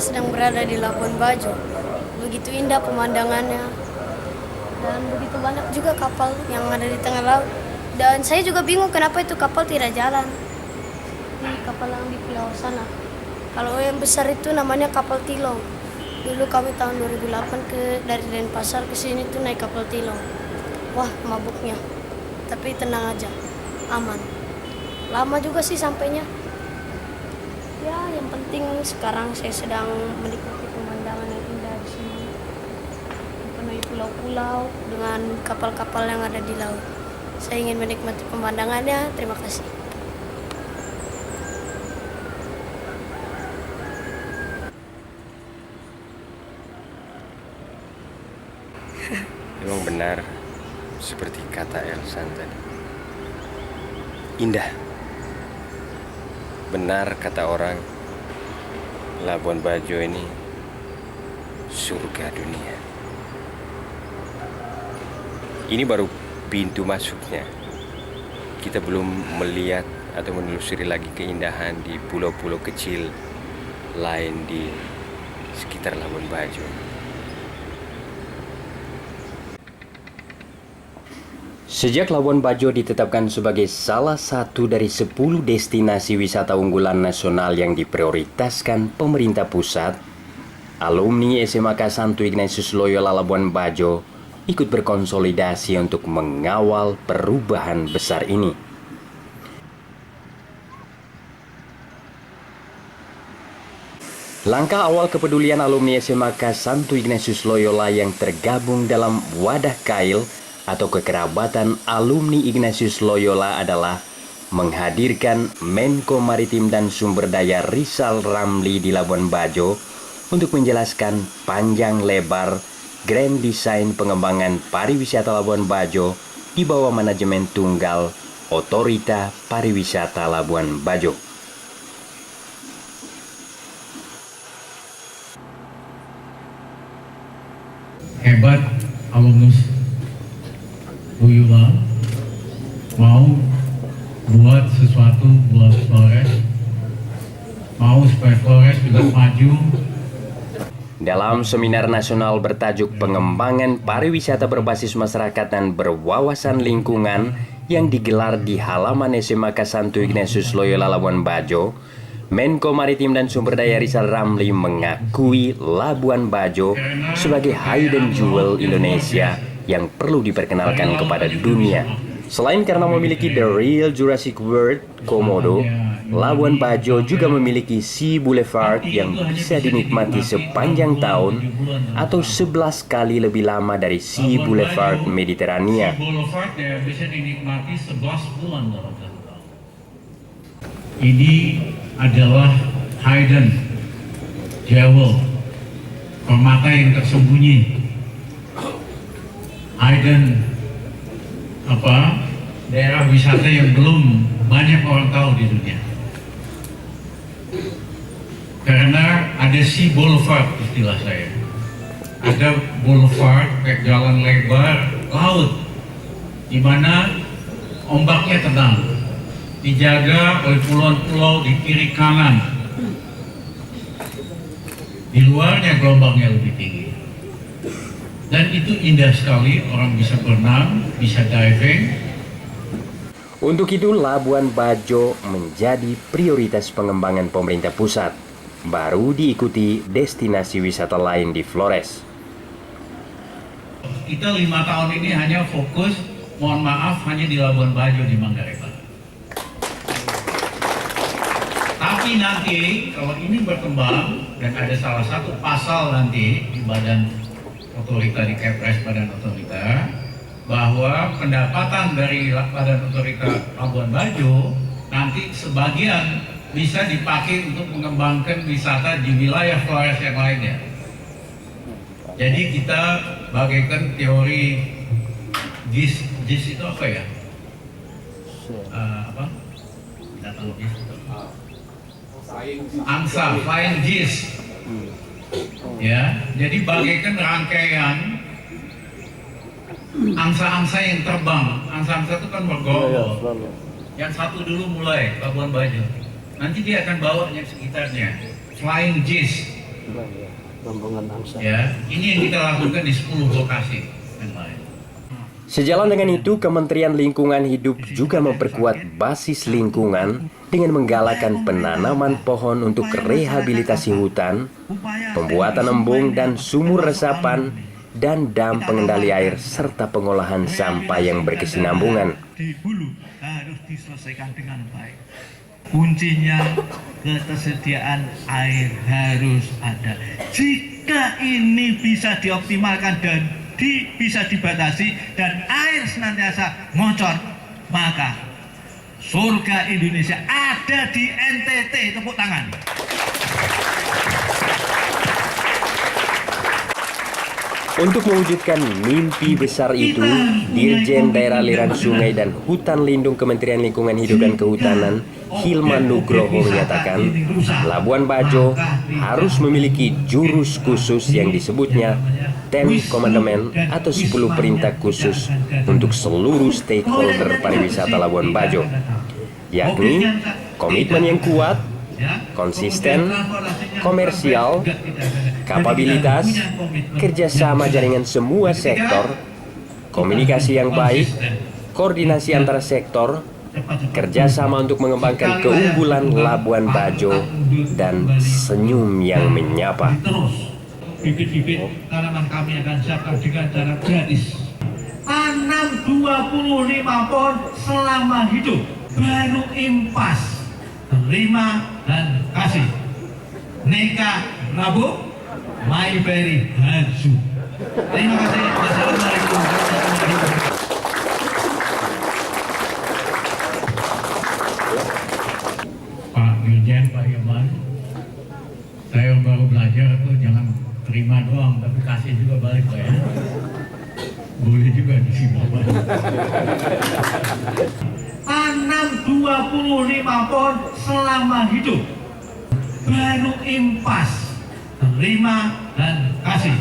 sedang berada di Labuan Bajo. Begitu indah pemandangannya dan begitu banyak juga kapal yang ada di tengah laut. Dan saya juga bingung kenapa itu kapal tidak jalan. Ini kapal yang di pulau sana. Kalau yang besar itu namanya kapal Tilong. Dulu kami tahun 2008 dari Denpasar ke sini tuh naik kapal Tilong. Wah, mabuknya. Tapi tenang aja, aman. Lama juga sih sampainya. Ya, yang penting sekarang saya sedang menikmati pemandangan yang indah di sini. Dipenuhi pulau-pulau dengan kapal-kapal yang ada di laut. Saya ingin menikmati pemandangannya. Terima kasih. Memang benar seperti kata Elsan tadi. Indah. Benar kata orang, Labuan Bajo ini surga dunia. Ini baru pintu masuknya. Kita belum melihat atau menelusuri lagi keindahan di pulau-pulau kecil lain di sekitar Labuan Bajo. Sejak Labuan Bajo ditetapkan sebagai salah satu dari 10 destinasi wisata unggulan nasional yang diprioritaskan pemerintah pusat, alumni SMAK Santo Ignatius Loyola Labuan Bajo ikut berkonsolidasi untuk mengawal perubahan besar ini. Langkah awal kepedulian alumni SMAK Santo Ignatius Loyola yang tergabung dalam Wadah Kail atau kekerabatan alumni Ignatius Loyola adalah menghadirkan Menko Maritim dan Sumber Daya Rizal Ramli di Labuan Bajo untuk menjelaskan panjang lebar grand design pengembangan pariwisata Labuan Bajo di bawah manajemen tunggal Otorita Pariwisata Labuan Bajo. Hebat alumnus Loyola mau buat sesuatu buat Flores, mau supaya Flores juga maju. Dalam seminar nasional bertajuk Pengembangan Pariwisata Berbasis Masyarakat dan Berwawasan Lingkungan yang digelar di halaman SMAK Santo Ignatius Loyola Labuan Bajo, Menko Maritim dan Sumber Daya Rizal Ramli mengakui Labuan Bajo sebagai hidden jewel Indonesia yang perlu diperkenalkan kepada dunia. Selain karena memiliki The Real Jurassic World Komodo, Labuan Bajo juga memiliki Sea Boulevard yang bisa dinikmati sepanjang tahun atau 11 kali lebih lama dari Sea Boulevard Mediterania. Sea Boulevard ya bisa dinikmati 11 bulan dalam satu tahun. Ini adalah hidden jewel, permata yang tersembunyi. Hidden daerah wisata yang belum banyak orang tahu di dunia. Karena ada Sea Boulevard istilah saya. Ada boulevard kayak jalan lebar laut di mana ombaknya tenang, dijaga oleh pulau-pulau di kiri kanan. Di luarnya gelombangnya lebih tinggi. Dan itu indah sekali, orang bisa berenang, bisa diving. Untuk itu, Labuan Bajo menjadi prioritas pengembangan pemerintah pusat, baru diikuti destinasi wisata lain di Flores. Kita 5 tahun ini hanya fokus, mohon maaf, hanya di Labuan Bajo di Manggarai Barat. Tapi nanti, kalau ini berkembang, dan ada salah satu pasal nanti di Badan Otorita, di Kepres Badan Otorita, bahwa pendapatan dari Badan Otorita Labuan Bajo nanti sebagian bisa dipakai untuk mengembangkan wisata di wilayah Flores yang lainnya. Jadi kita bagaikan teori GIS itu apa ya? Tidak tahu GIS. ANSA, Flying GIS. Ya, jadi bagaikan rangkaian angsa-angsa yang terbang. Angsa-angsa itu kan bergerombol. Yang satu dulu mulai Labuan Bajo, nanti dia akan bawa yang sekitarnya. Flying GIS, rombongan angsa. Ya, ini yang kita lakukan di 10 lokasi yang lain. Sejalan dengan itu, Kementerian Lingkungan Hidup juga memperkuat basis lingkungan dengan menggalakkan penanaman pohon untuk rehabilitasi hutan, pembuatan embung dan sumur resapan, dan dam pengendali air serta pengolahan sampah yang berkesinambungan. Di hulu harus diselesaikan dengan baik. Kuncinya ketersediaan air harus ada. Jika ini bisa dioptimalkan dan bisa dibatasi dan air senantiasa ngocor, maka surga Indonesia ada di NTT. Tepuk tangan. Untuk mewujudkan mimpi besar itu, Dirjen Daerah Aliran Sungai dan Hutan Lindung Kementerian Lingkungan Hidup dan Kehutanan, Hilman Nugroho menyatakan, Labuan Bajo harus memiliki jurus khusus yang disebutnya 10 Commandment atau 10 perintah khusus untuk seluruh stakeholder pariwisata Labuan Bajo, yakni komitmen yang kuat, konsisten, komersial, kapabilitas, kerjasama jaringan semua sektor, komunikasi yang baik, koordinasi antara sektor, kerjasama untuk mengembangkan keunggulan Labuan Bajo, dan senyum yang menyapa. Bibit-bibit tanaman kami akan siapkan dengan cara gratis. Tanam 25 pohon selama hidup, baru impas. Terima dan kasih. Neka Rabu, my very Hansu. Terima kasih. Wassalamualaikum warahmatullahi wabarakatuh. Pak Dirjen, Pak Irman, saya baru belajar tuh jangan terima doang, tapi kasih juga balik Pak ya. Boleh juga di sini Pak. Tanam 25 pohon selama hidup, baru impas. Terima dan kasih.